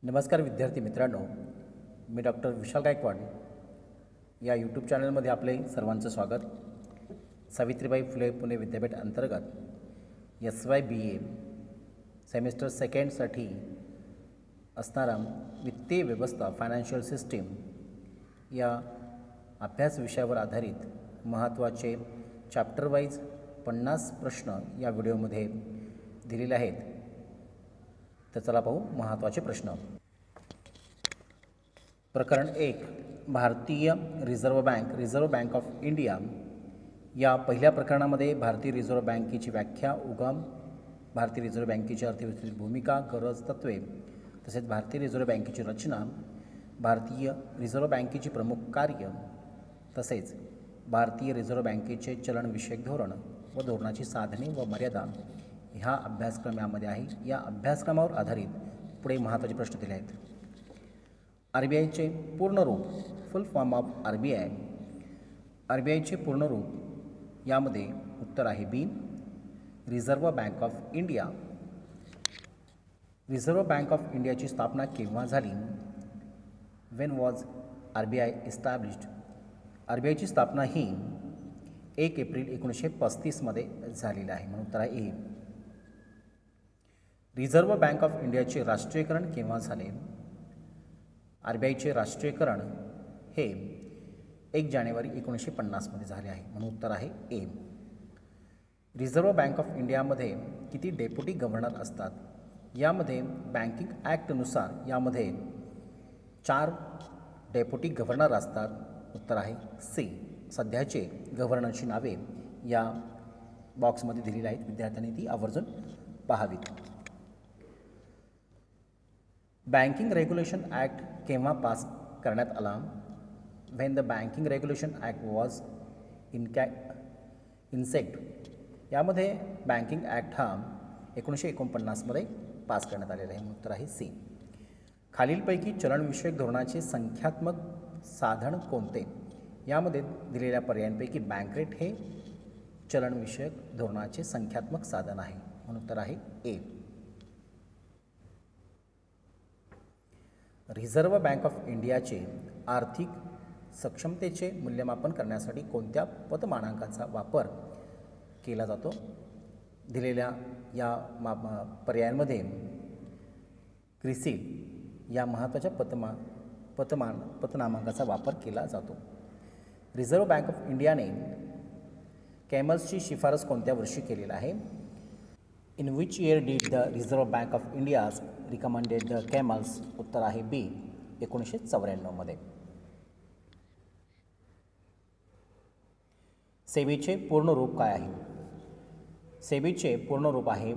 नमस्कार विद्यार्थी मित्रांनो, मी डॉक्टर विशाल गायकवाड या यूट्यूब चॅनलमध्ये आपले सर्वांचं स्वागत. सावित्रीबाई फुले पुणे विद्यापीठ अंतर्गत SYBA सेमिस्टर सेकंडसाठी असणारा वित्तीय व्यवस्था फायनान्शियल सिस्टीम या अभ्यास विषयावर आधारित महत्त्वाचे चॅप्टर वाईज 50 प्रश्न या व्हिडिओमध्ये दिलेले आहेत. तर चला पाहू महत्त्वाचे प्रश्न. प्रकरण 1, भारतीय रिझर्व्ह बँक ऑफ इंडिया. या पहिल्या प्रकरणामध्ये भारतीय रिझर्व्ह बँकेची व्याख्या, उगम, भारतीय रिझर्व्ह बँकेची अर्थव्यवस्थेतील भूमिका, गरज, तत्त्वे, तसेच भारतीय रिझर्व्ह बँकेची रचना, भारतीय रिझर्व्ह बँकेची प्रमुख कार्य, तसेच भारतीय रिझर्व्ह बँकेचे चलनविषयक धोरण व धोरणाची साधने व मर्यादा ह्या अभ्यासक्रम यामध्ये आहे. या अभ्यासक्रमावर आधारित पुढे महत्त्वाचे प्रश्न दिले आहेत. RBIचे पूर्ण रूप, फुल फॉर्म ऑफ RBI. RBIचे पूर्ण रूप यामध्ये उत्तर आहे B, reserve bank of India. Reserve bank of इंडियाची स्थापना केव्हा झाली? When was RBI established? RBIची स्थापना ही 1 एप्रिल 1935 झालेली आहे, म्हणून उत्तर आहे ए. रिझर्व्ह बँक ऑफ इंडियाचे राष्ट्रीयकरण केव्हा झाले? RBIचे राष्ट्रीयकरण हे 1 जानेवारी 1950 झाले आहे, म्हणून उत्तर आहे ए. रिझर्व्ह बँक ऑफ इंडियामध्ये किती डेप्युटी गव्हर्नर असतात? यामध्ये बँकिंग ॲक्टनुसार यामध्ये 4 डेप्युटी गव्हर्नर असतात, उत्तर आहे सी. सध्याचे गव्हर्नरची नावे या बॉक्समध्ये दिलेली आहेत, विद्यार्थ्यांनी ती आवर्जून पाहावीत. बँकिंग रेग्युलेशन ॲक्ट केव्हा पास करण्यात आला? When the banking regulation act was insect. यामध्ये बँकिंग ॲक्ट हा 1949 पास करण्यात आलेला आहे, उत्तर आहे सी. खालीलपैकी चलनविषयक धोरणाचे संख्यात्मक साधन कोणते? यामध्ये दिलेल्या पर्यायांपैकी बँक रेट हे चलनविषयक धोरणाचे संख्यात्मक साधन आहे, म्हणून उत्तर आहे ए. रिझर्व्ह बँक ऑफ इंडियाचे आर्थिक सक्षमतेचे मूल्यमापन करण्यासाठी कोणत्या पतमानांकाचा वापर केला जातो? दिलेल्या या पर्यायांमध्ये क्रिसिल या महत्त्वाच्या पतमानांकाचा वापर केला जातो. रिझर्व्ह बँक ऑफ इंडियाने कॅमल्सची शिफारस कोणत्या वर्षी केलेली आहे? In which year did the Reserve bank of India's recommended the camels? उत्तर आहे बी, 1994. सेबीचे पूर्ण रूप काय आहे? सेबीचे पूर्ण रूप आहे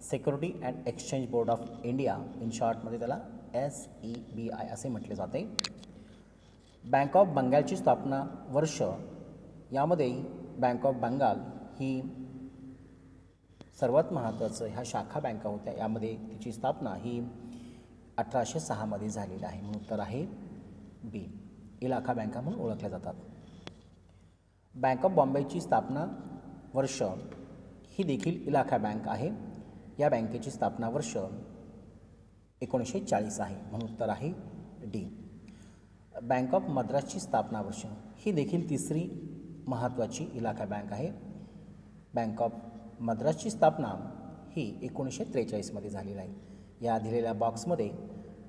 security and exchange board of India. In शॉर्टमध्ये त्याला SEBI असे म्हटले जाते. बँक ऑफ बंगालची स्थापना वर्ष. यामध्ये बँक ऑफ बंगाल ही सर्वात महत्त्वाचं ह्या शाखा बँका होत्या. यामध्ये तिची स्थापना ही 1806 झालेली आहे, म्हणून उत्तर आहे बी. इलाखा बँका म्हणून ओळखल्या जातात. बँक ऑफ बॉम्बेची स्थापना वर्ष ही देखील इलाखा बँक आहे. या बँकेची स्थापना वर्ष 1940 आहे, म्हणून उत्तर आहे डी. बँक ऑफ मद्रासची स्थापना वर्ष ही देखील तिसरी महत्त्वाची इलाखा बँक आहे. बँक ऑफ मद्रासची स्थापना ही 1943 झालेली आहे. या दिलेल्या बॉक्समध्ये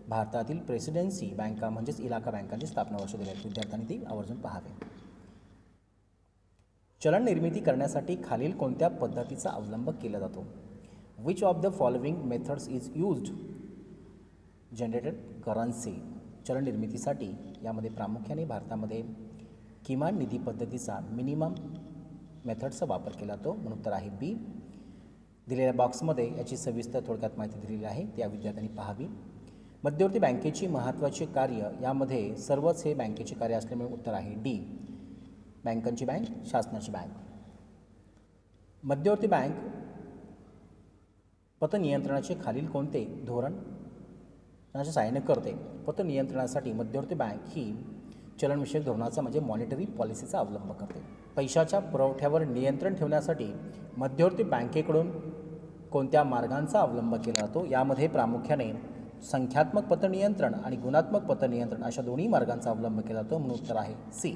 भारतातील प्रेसिडेन्सी बँका म्हणजेच इलाका बँकांची स्थापना वर्ष दिले आहेत, विद्यार्थ्यांनी ती आवर्जून पाहावे. चलन निर्मिती करण्यासाठी खालील कोणत्या पद्धतीचा अवलंब केला जातो? Which of the following methods is used generated currency? चलन निर्मितीसाठी यामध्ये प्रामुख्याने भारतामध्ये किमान निधी पद्धतीचा मिनिमम मेथडचा वापर केला जातो, म्हणून उत्तर आहे बी. दिलेल्या बॉक्समध्ये याची सविस्तर थोडक्यात माहिती दिलेली आहे, त्या विद्यार्थ्यांनी पाहावी. मध्यवर्ती बँकेची महत्त्वाचे कार्य. यामध्ये सर्वच हे बँकेचे कार्य असल्यामुळे उत्तर आहे डी, बँकांची बँक, शासनाची बँक. मध्यवर्ती बँक पतनियंत्रणाचे खालील कोणते धोरणाच्या सहाय्याने करते? पतनियंत्रणासाठी मध्यवर्ती बँक ही चलनविषयक धोरणाचा म्हणजे मॉनिटरी पॉलिसीचा अवलंब करते. पैशाच्या पुरवठ्यावर नियंत्रण ठेवण्यासाठी मध्यवर्ती बँकेकडून कोणत्या मार्गांचा अवलंब केला जातो? यामध्ये प्रामुख्याने संख्यात्मक पतनियंत्रण आणि गुणात्मक पतनियंत्रण अशा दोन्ही मार्गांचा अवलंब केला जातो म्हणून उत्तर आहे सी.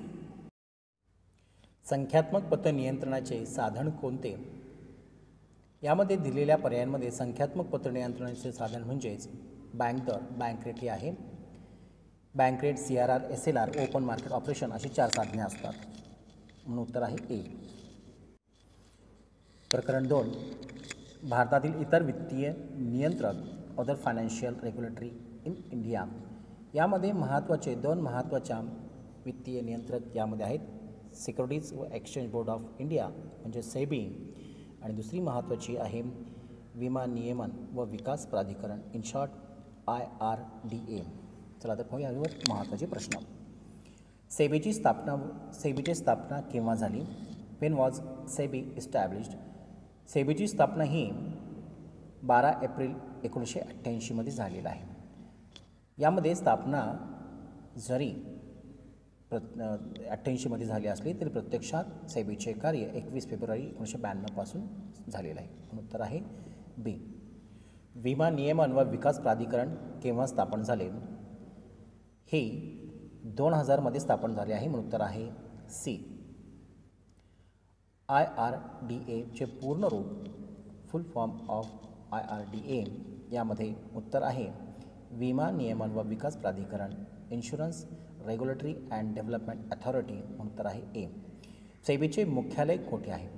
संख्यात्मक पतनियंत्रणाचे साधन कोणते? यामध्ये दिलेल्या पर्यायांमध्ये संख्यात्मक पतनियंत्रणाचे साधन म्हणजेच बँक दर, बँक रेट हे आहे. Bank rate, CRR, SLR, open market operation अशी 4 साधने असतात म्हणून उत्तर आहे ए. प्रकरण 2. भारतातील इतर वित्तीय नियंत्रक other financial regulatory in India. यामध्ये महत्त्वाचे 2 महत्त्वाच्या वित्तीय नियंत्रक यामध्ये आहेत. सिक्युरिटीज व एक्सचेंज बोर्ड ऑफ इंडिया म्हणजे सेबी आणि दुसरी महत्त्वाची आहे विमा नियमन व विकास प्राधिकरण इन शॉर्ट IRDA. चला तर पाहूया यावर महत्त्वाचे प्रश्न. सेबीची स्थापना केव्हा झाली? When was SEBI established? सेबीची स्थापना ही 12 एप्रिल 1988 झालेला आहे. यामध्ये स्थापना जरी 88 झाली असली तरी प्रत्यक्षात सेबीचे कार्य 21 फेब्रुवारी 1992 पासून झालेलं आहे म्हणून उत्तर आहे बी. विमा नियमन व विकास प्राधिकरण केव्हा स्थापन झाले? हे 2000 स्थापन झाले आहे म्हणून उत्तर आहे सी. IRDA चे पूर्ण रूप, फुल फॉर्म ऑफ IRDA, यामध्ये उत्तर आहे विमा नियमन व विकास प्राधिकरण, insurance regulatory and development authority म्हणून उत्तर आहे ए. सेबीचे मुख्यालय कोठे आहे?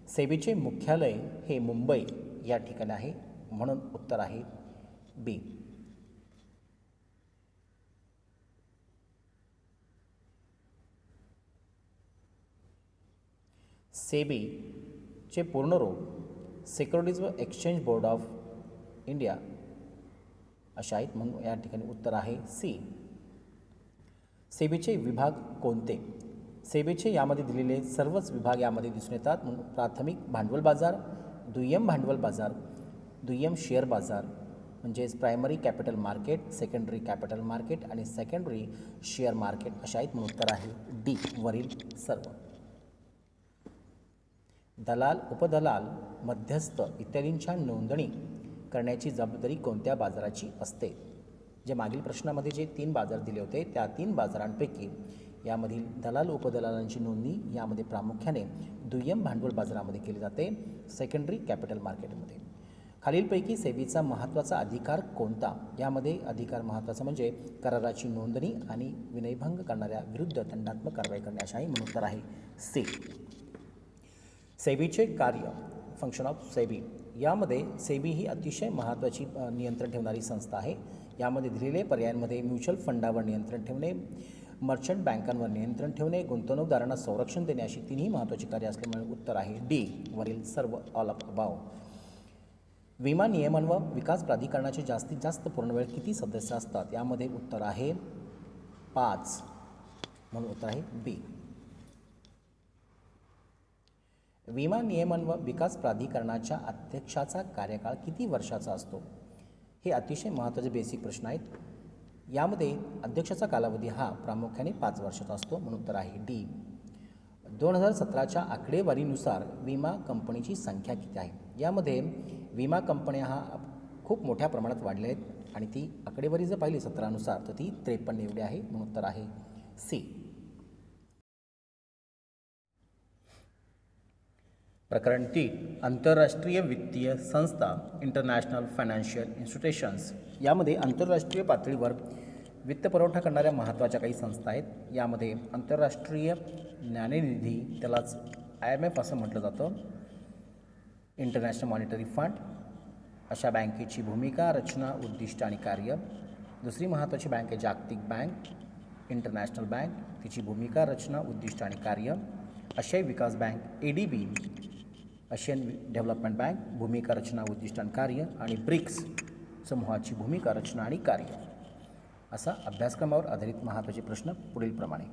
सेबीचे मुख्यालय हे मुंबई या ठिकाणी आहे म्हणून उत्तर आहे बी. सेबीचे पूर्ण रूप सिक्युरिटीज व एक्सचेंज बोर्ड ऑफ इंडिया असे आहेत म्हणून या ठिकाणी उत्तर आहे सी. सेबीचे विभाग कोणते? सेबीचे यामध्ये दिलेले सर्वच विभाग यामध्ये दिसून येतात म्हणून प्राथमिक भांडवल बाजार, दुय्यम भांडवल बाजार, दुय्यम शेअर बाजार म्हणजेच primary capital market, secondary capital market आणि सेकंडरी शेअर मार्केट असे आहेत म्हणून उत्तर आहे डी वरील सर्व. दलाल, उपदलाल, मध्यस्थ इत्यादींच्या नोंदणी करण्याची जबाबदारी कोणत्या बाजाराची असते? जे मागील प्रश्नामध्ये जे 3 बाजार दिले होते त्या 3 बाजारांपैकी यामधील दलाल उपदलालांची नोंदणी यामध्ये प्रामुख्याने दुय्यम भांडवल बाजारामध्ये केली जाते, सेकंडरी कॅपिटल मार्केटमध्ये. खालीलपैकी सेबीचा महत्त्वाचा अधिकार कोणता? यामध्ये अधिकार महत्त्वाचा म्हणजे कराराची नोंदणी आणि विनयभंग करणाऱ्या विरुद्ध दंडात्मक कारवाई करणे असे आहे म्हणून उत्तर आहे सी. सेबीचे कार्य, फंक्शन ऑफ सेबी. यामध्ये सेबी ही अतिशय महत्त्वाची नियंत्रण ठेवणारी संस्था आहे. यामध्ये दिलेले पर्यायांमध्ये म्युच्युअल फंडावर नियंत्रण ठेवणे, मर्चंट बँकांवर नियंत्रण ठेवणे, गुंतवणूकदारांना संरक्षण देणे अशी 3ही महत्त्वाची कार्य असल्यामुळे उत्तर आहे डी वरील सर्व ऑल ऑफ अबाव. विमा नियमन व विकास प्राधिकरणाचे जास्तीत जास्त पूर्णवेळ किती सदस्य असतात? यामध्ये उत्तर आहे 5 म्हणून उत्तर आहे बी. विमा नियमन व विकास प्राधिकरणाच्या अध्यक्षाचा कार्यकाळ किती वर्षाचा असतो? हे अतिशय महत्त्वाचे बेसिक प्रश्न आहेत. यामध्ये अध्यक्षाचा कालावधी हा प्रामुख्याने 5 वर्षाचा असतो म्हणून उत्तर आहे डी. 2017च्या आकडेवारीनुसार विमा कंपनीची संख्या किती आहे? यामध्ये विमा कंपन्या हा खूप मोठ्या प्रमाणात वाढल्या आहेत आणि ती आकडेवारी जर पाहिली 17नुसार तर ती 53 एवढी आहे म्हणून उत्तर आहे सी. प्रकरण 3. आंतरराष्ट्रीय वित्तीय संस्था, इंटरनॅशनल फायनान्शियल इन्स्टिट्यूशन्स. यामध्ये आंतरराष्ट्रीय पातळीवर वित्तपुरवठा करणाऱ्या महत्त्वाच्या काही संस्था आहेत. यामध्ये आंतरराष्ट्रीय नाणेनिधी, त्यालाच IMF असं म्हटलं जातं, इंटरनॅशनल मॉनिटरी फंड, अशा बँकेची भूमिका, रचना, उद्दिष्ट आणि कार्य. दुसरी महत्त्वाची बँक आहे जागतिक बँक, इंटरनॅशनल बँक, तिची भूमिका, रचना, उद्दिष्ट आणि कार्य. आशियाई विकास bank ADB, Asian development bank, भूमिका, रचना, उद्दिष्ट आणि कार्य. आणि ब्रिक्स समूहाची भूमिका, रचना आणि कार्य. असा अभ्यासक्रमावर आधारित महत्त्वाचे प्रश्न पुढीलप्रमाणे.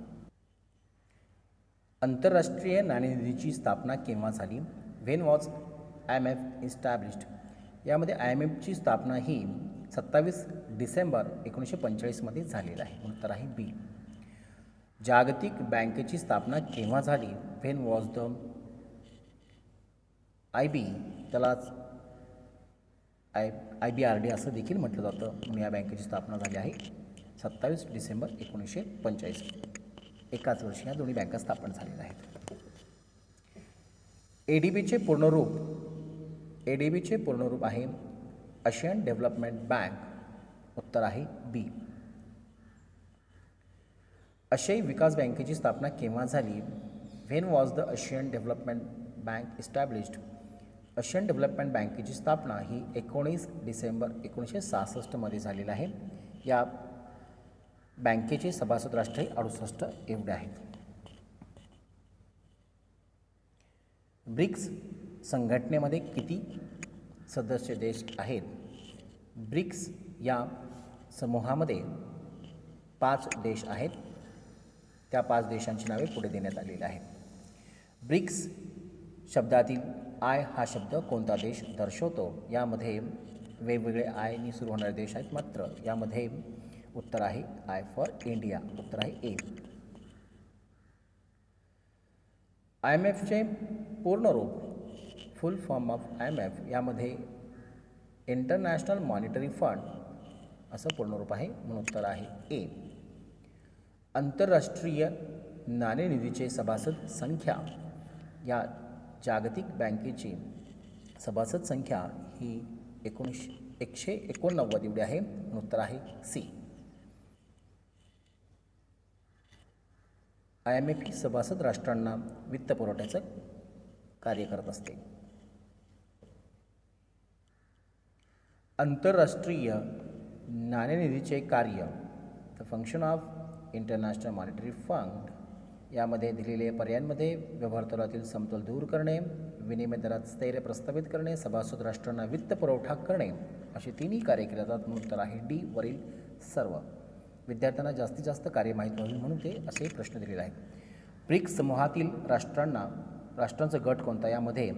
आंतरराष्ट्रीय नाणेनिधीची स्थापना केव्हा झाली? When was IMF established? यामध्ये IMFची स्थापना ही 27 डिसेंबर 1945 झालेली आहे म्हणून उत्तर आहे बी. जागतिक बँकेची स्थापना केव्हा झाली? व्हेन वॉज द IB, त्यालाच IBRD असं देखील म्हटलं जातं. म्हणून या बँकेची स्थापना झाली आहे 27 डिसेंबर 1945. एकाच वर्षी या दोन्ही बँका स्थापन झालेल्या आहेत. ADBचे पूर्ण रूप आहे आशियन डेव्हलपमेंट बँक. उत्तर आहे बी. आशियाई विकास बँकेची स्थापना केव्हा झाली? When was the Asian development bank established? Asian development बँकेची स्थापना ही 19 डिसेंबर 1966 मध्ये झालेली आहे. या बँकेचे सभासद राष्ट्र 68 एवढे आहेत. ब्रिक्स संघटनेमध्ये किती सदस्य देश आहेत? ब्रिक्स या समूहामध्ये 5 देश आहेत. त्या 5 देशांची नावे पुढे देण्यात आलेली आहेत. ब्रिक्स शब्दातील आय हा शब्द कोणता देश दर्शवतो? यामध्ये वेगवेगळे आयनी सुरू होणारे देश आहेत, मात्र यामध्ये उत्तर आहे आय फॉर इंडिया. उत्तर आहे ए. IMFचे पूर्ण रूप, फुल फॉर्म ऑफ IMF, यामध्ये इंटरनॅशनल मॉनिटरी फंड असं पूर्ण रूप आहे, म्हणून उत्तर आहे ए. आंतरराष्ट्रीय नाणेनिधीचे सभासद संख्या, या जागतिक बँकेची सभासद संख्या ही 189 एवढी आहे, म्हणून उत्तर आहे सी. IMF ही सभासद राष्ट्रांना वित्त पुरवठ्याचं कार्य करत असते. आंतरराष्ट्रीय नाणेनिधीचे कार्य, the function of international monetary fund, यामध्ये दिलेल्या पर्यायांमध्ये व्यवहार तळातील समतोल दूर करणे, विनिमय दरात स्थैर्य प्रस्थापित करणे, सभासद राष्ट्रांना वित्त पुरवठा करणे अशी तिन्ही कार्य केली जातात, म्हणून उत्तर आहे डी वरील सर्व. विद्यार्थ्यांना जास्तीत जास्त कार्य माहीत व्हावी म्हणून ते असे प्रश्न दिलेले आहेत. ब्रिक्स समूहातील राष्ट्रांचा गट कोणता? यामध्ये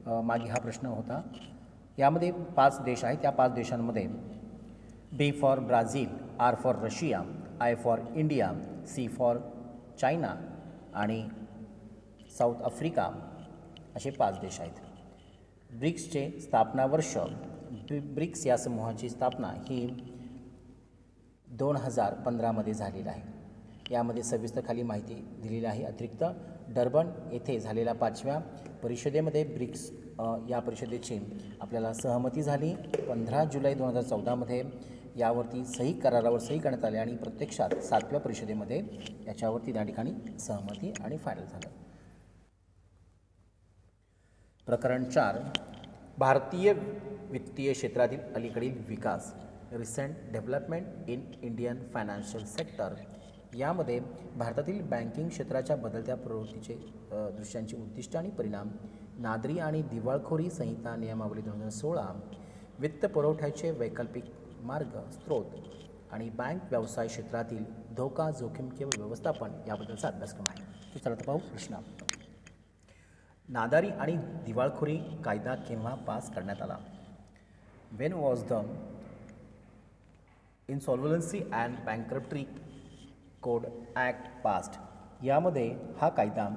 मागे हा प्रश्न होता. यामध्ये 5 देश आहेत. त्या 5 देशांमध्ये B for Brazil, R for Russia, I for India, C for China आणि साऊथ आफ्रिका असे 5 देश आहेत. ब्रिक्सचे स्थापना वर्ष, ब्रिक्स या समूहाची स्थापना ही 2015 झालेली आहे. यामध्ये सविस्तर खाली माहिती दिलेली आहे. अतिरिक्त डर्बन येथे झालेल्या 5व्या परिषदेमध्ये ब्रिक्स या परिषदेची आपल्याला सहमती झाली. 15 जुलै 2014 यावरती करारावर सही करण्यात आली आणि प्रत्यक्षात 7व्या परिषदेमध्ये याच्यावरती त्या ठिकाणी सहमती आणि फायनल झालं. प्रकरण 4, भारतीय वित्तीय क्षेत्रातील अलीकडील विकास, recent development in Indian financial sector. यामध्ये भारतातील बँकिंग क्षेत्राच्या बदलत्या प्रवृत्तीचे दृश्यांची उद्दिष्ट आणि परिणाम, नादरी आणि दिवाळखोरी संहिता नियमावली 2016, वित्त पुरवठ्याचे वैकल्पिक मार्ग, स्रोत आणि बँक व्यवसाय क्षेत्रातील धोका, जोखीम किंवा व्यवस्थापन याबद्दलचा अभ्यासक्रम आहे. तो चला तर पाहू प्रश्न. नादारी आणि दिवाळखोरी कायदा केव्हा पास करण्यात आला? When was the insolvency and bankruptcy code act passed? यामध्ये हा कायदा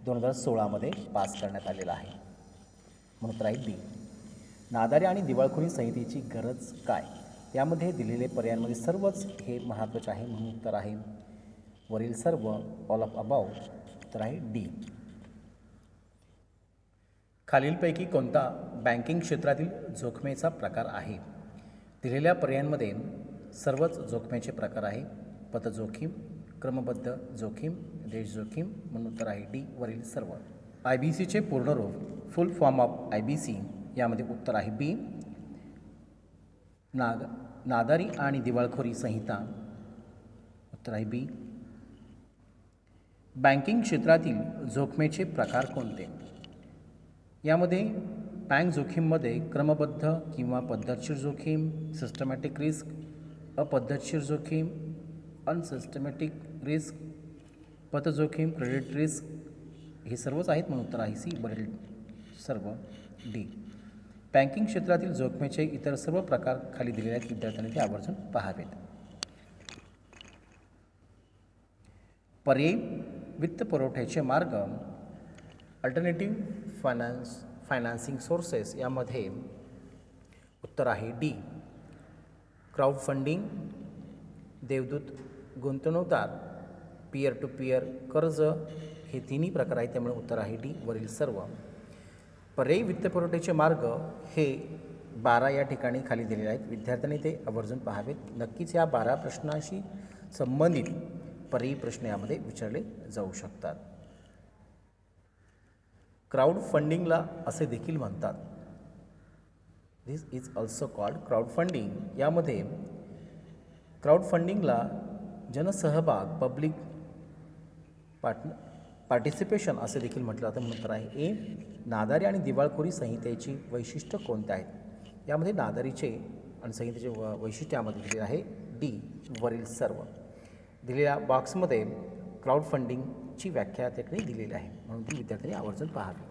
2016 पास करण्यात आलेला आहे, म्हणून उत्तर आहे बी. नादारी आणि दिवाळखोरी संहितेची गरज काय? यामध्ये दिलेले पर्यायांमध्ये सर्वच हे महत्त्वाचे आहे, म्हणून उत्तर आहे वरील सर्व, ऑल ऑफ अबाव. उत्तर आहे डी. खालीलपैकी कोणता बँकिंग क्षेत्रातील जोखमीचा प्रकार आहे? दिलेल्या पर्यायांमध्ये सर्वच जोखमीचे प्रकार आहे. पतजोखीम, क्रमबद्ध जोखीम, देश जोखीम, म्हणून उत्तर आहे डी वरील सर्व. IBCचे पूर्ण रूप, फुल फॉर्म ऑफ IBC, यामध्ये उत्तर आहे बी. नादारी आणि दिवाळखोरी संहिता, उत्तर आहे बी. बँकिंग क्षेत्रातील जोखमीचे प्रकार कोणते? यामध्ये बँक जोखीममध्ये क्रमबद्ध किंवा पद्धतशीर जोखीम, सिस्टमॅटिक रिस्क, अपद्धतशीर जोखीम, अनसिस्टमॅटिक रिस्क, पतजोखीम, क्रेडिट रिस्क हे सर्वच आहेत, म्हणून उत्तर आहे सी वरील सर्व, डी. बँकिंग क्षेत्रातील जोखमीचे इतर सर्व प्रकार खाली दिलेले आहेत. विद्यार्थ्यांनी ते आवर्जून पाहावेत. पर्यायी वित्त पुरवठ्याचे मार्ग, अल्टरनेटिव्ह फायनान्सिंग सोर्सेस, यामध्ये उत्तर आहे डी क्राऊड फंडिंग, देवदूत गुंतवणूकदार, पीअर टू पीअर कर्ज हे तिन्ही प्रकार आहेत, त्यामुळे उत्तर आहे डी वरील सर्व. पर्यायी वित्तपुरवठ्याचे मार्ग हे 12 या ठिकाणी खाली दिलेले आहेत. विद्यार्थ्यांनी ते आवर्जून पाहावेत. नक्कीच या 12 प्रश्नाशी संबंधित पर्यायी प्रश्न यामध्ये विचारले जाऊ शकतात. क्राऊड फंडिंगला असे देखील म्हणतात. This is also called crowd funding. यामध्ये क्राऊड फंडिंगला जनसहभाग, पब्लिक पार्टिसिपेशन असे देखील म्हटलं जातं. म्हणून तर आहे ए. नादारी आणि दिवाळखोरी संहितेची वैशिष्ट्य कोणते आहेत? यामध्ये नादारीचे आणि संहितेचे वैशिष्ट्य यामध्ये दिले आहे डी वरील सर्व. दिलेल्या बॉक्समध्ये क्राऊड फंडिंगची व्याख्या त्या ठिकाणी दिलेली आहे, म्हणून ती विद्यार्थ्यांनी आवर्जून पाहावी.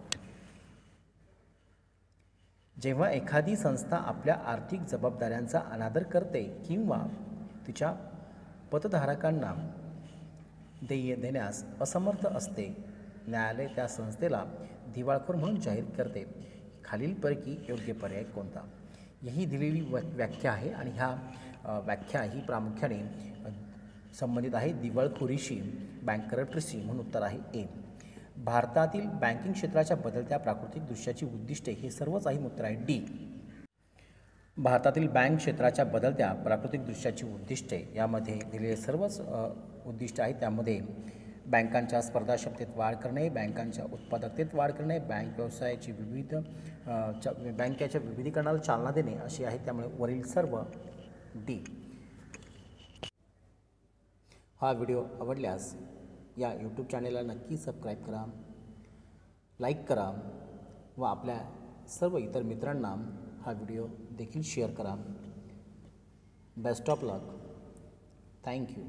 जेव्हा एखादी संस्था आपल्या आर्थिक जबाबदाऱ्यांचा अनादर करते किंवा तिच्या पतधारकांना देय देण्यास असमर्थ असते, न्यायालय त्या संस्थेला दिवाळखोर म्हणून जाहीर करते. खालीलपैकी योग्य पर्याय कोणता? ही दिलेली व्याख्या आहे आणि ह्या व्याख्या ही प्रामुख्याने संबंधित आहे दिवाळखोरीशी, बँकरप्टसी, म्हणून उत्तर आहे ए. भारतातील बँकिंग क्षेत्राच्या बदलत्या प्राकृतिक दृश्याची उद्दिष्टे हे सर्वच आहे, उत्तर आहे डी. भारतातील बँक क्षेत्राच्या बदलत्या प्राकृतिक दृश्याची उद्दिष्टे यामध्ये दिलेले सर्वच उद्दिष्ट आहेत. त्यामध्ये बँकांच्या स्पर्धाक्षमतेत वाढ करणे, बँकांच्या उत्पादकतेत वाढ करणे, बँक व्यवसायाची बँकेच्या विविधीकरणाला चालना देणे अशी आहेत, त्यामुळे वरील सर्व डी. हा व्हिडिओ आवडल्यास या यूट्यूब चॅनेलला नक्की सबस्क्राईब करा, लाईक करा व आपल्या सर्व इतर मित्रांना हा व्हिडिओ देखील शेअर करा. Best of luck. थँक्यू.